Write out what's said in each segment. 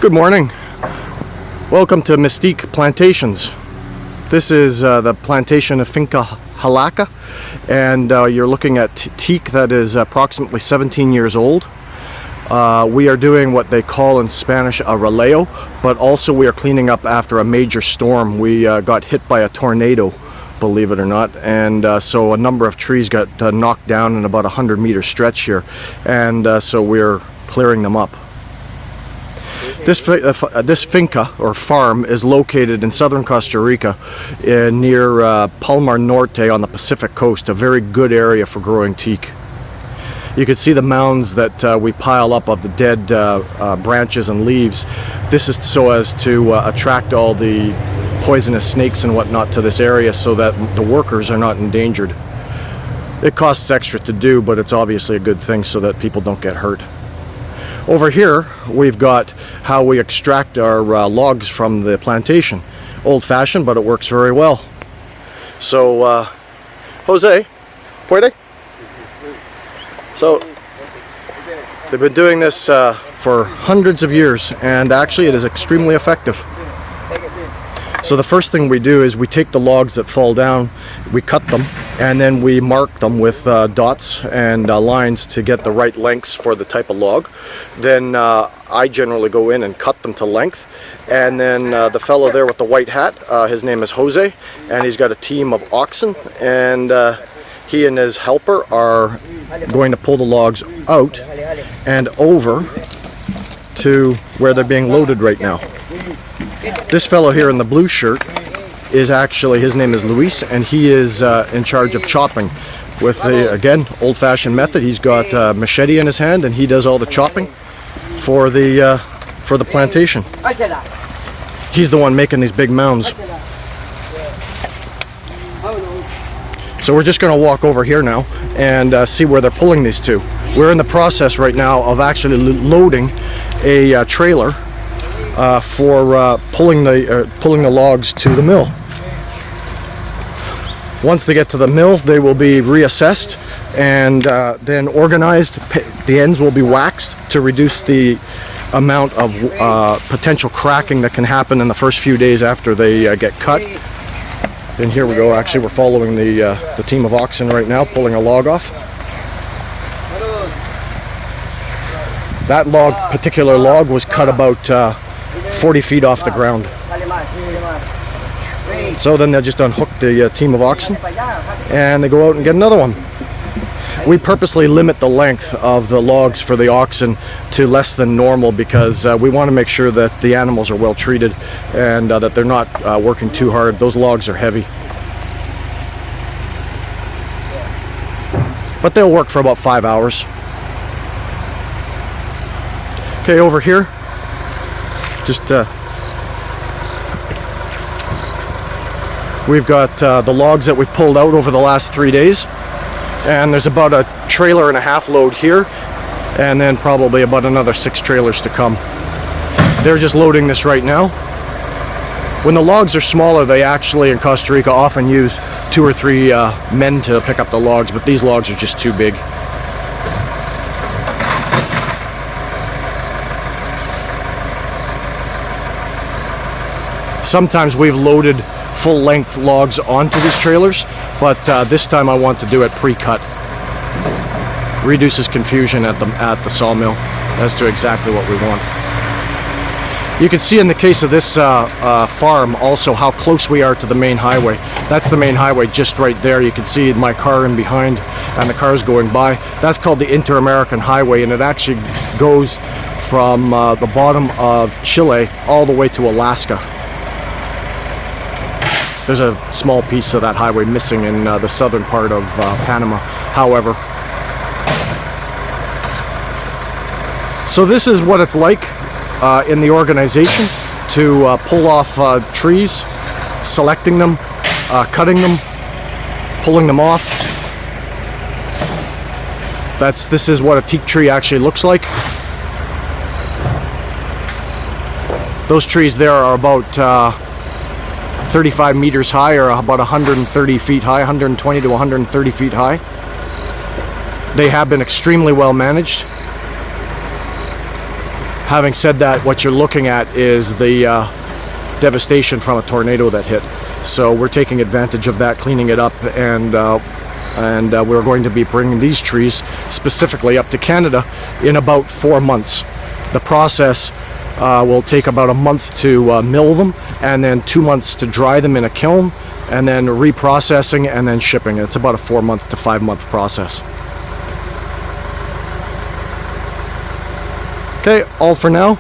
Good morning. Welcome to Mys-Teak Plantations. This is the plantation of Finca Halaka, and you're looking at teak that is approximately 17 years old. We are doing what they call in Spanish a relevo, but also we are cleaning up after a major storm. We got hit by a tornado, believe it or not, and so a number of trees got knocked down in about a 100-meter stretch here, and so we're clearing them up. This finca or farm is located in southern Costa Rica near Palmar Norte on the Pacific coast, a very good area for growing teak. You can see the mounds that we pile up of the dead branches and leaves. This is so as to attract all the poisonous snakes and whatnot to this area so that the workers are not endangered. It costs extra to do, but it's obviously a good thing so that people don't get hurt. Over here we've got how we extract our logs from the plantation. Old-fashioned, but it works very well. So Jose, puede? So they've been doing this for hundreds of years, and actually it is extremely effective. So the first thing we do is we take the logs that fall down, we cut them, and then we mark them with dots and lines to get the right lengths for the type of log. Then I generally go in and cut them to length, and then the fellow there with the white hat, his name is Jose, and he's got a team of oxen, and he and his helper are going to pull the logs out and over to where they're being loaded right now. This fellow here in the blue shirt is actually, his name is Luis, and he is in charge of chopping with the, again, old-fashioned method. He's got a machete in his hand, and he does all the chopping for the plantation. He's the one making these big mounds. So we're just going to walk over here now and see where they're pulling these to. We're in the process right now of actually loading a trailer for pulling the logs to the mill. Once they get to the mill, they will be reassessed and then organized. The ends will be waxed to reduce the amount of potential cracking that can happen in the first few days after they get cut. And here we go. Actually, we're following the team of oxen right now, pulling a log off. That particular log was cut about 40 feet off the ground. So then they'll just unhook the team of oxen and they go out and get another one. We purposely limit the length of the logs for the oxen to less than normal because we want to make sure that the animals are well treated and that they're not working too hard. Those logs are heavy. But they'll work for about 5 hours. Okay, over here, just we've got the logs that we've pulled out over the last 3 days, and there's about a trailer and a half load here, and then probably about another 6 trailers to come. They're just loading this right now. When the logs are smaller, they actually in Costa Rica often use 2 or 3 men to pick up the logs, but these logs are just too big. Sometimes we've loaded full-length logs onto these trailers, but this time I want to do it pre-cut. Reduces confusion at the sawmill as to exactly what we want. You can see in the case of this farm also how close we are to the main highway. That's the main highway just right there. You can see my car in behind and the cars going by. That's called the Inter-American Highway, and it actually goes from the bottom of Chile all the way to Alaska. There's a small piece of that highway missing in the southern part of Panama, however. So this is what it's like in the organization to pull off trees, selecting them, cutting them, pulling them off. This is what a teak tree actually looks like. Those trees there are about 35 meters high, or about 130 feet high, 120 to 130 feet high. They have been extremely well managed. Having said that, what you're looking at is the devastation from a tornado that hit. So we're taking advantage of that, cleaning it up, and we're going to be bringing these trees specifically up to Canada in about 4 months. The process will take about a month to mill them, and then 2 months to dry them in a kiln, and then reprocessing and then shipping. It's about a 4 month to 5 month process. Okay, all for now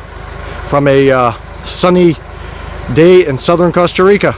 from a sunny day in southern Costa Rica.